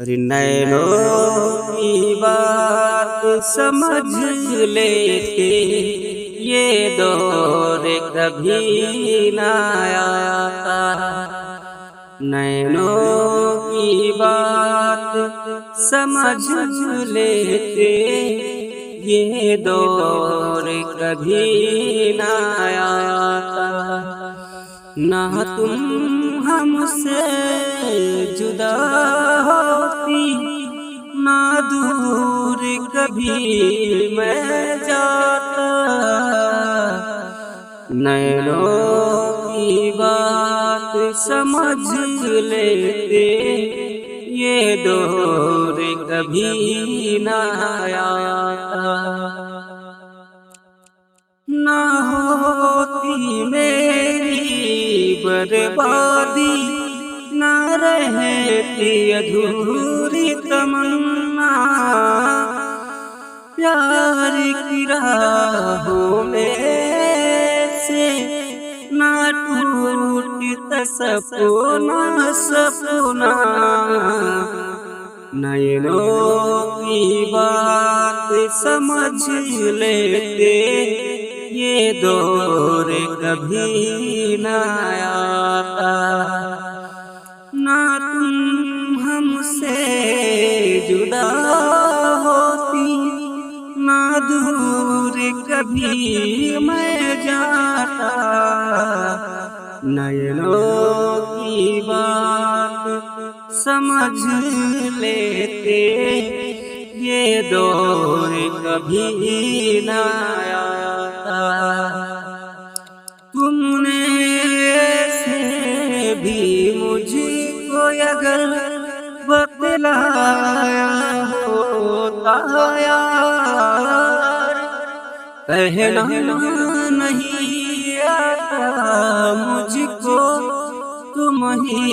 अरे नैनों की बात समझ लेते, ये दौर कभी ना आता। नैनों की बात समझ लेते, ये दौर कभी ना आता। ना तुम हमसे जुदा होती, ना दूर कभी मैं जाता। नैनों की बात समझ लेते, ये दौर कभी ना आता। ना होती मेरी बर्बादी, ना रहती अधूरी तमन्ना। प्यार की राहों में से ना टूटता सपना सपना। नैनों की बात समझ लेते, ये दौर कभी ना आता। ना तुम हमसे जुदा होती, ना दूर कभी मैं जाता। नैनों की बात समझ लेते, ये दौर कभी ना आता। तुमने से भी मुझको अगर बतलाया होता यार, कहना नहीं आता मुझको, तुम ही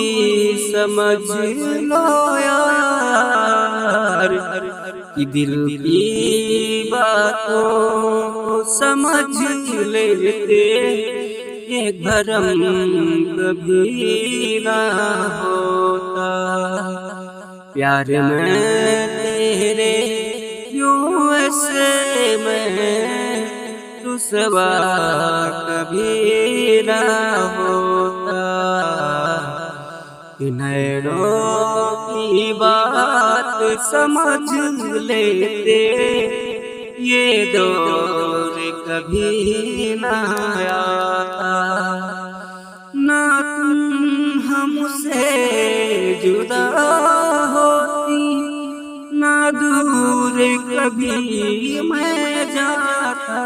समझ लो यार। कि दिल की बातों को समझ लेते, ये भरम कभी ना होता। प्यार में तेरे यूं ऐसे में रुसवा कभी ना होता। कि नैनों की बात समझ लेते, ये दौर कभी ना आता। ना तुम हमसे जुदा होती, ना दूर कभी मैं जाता।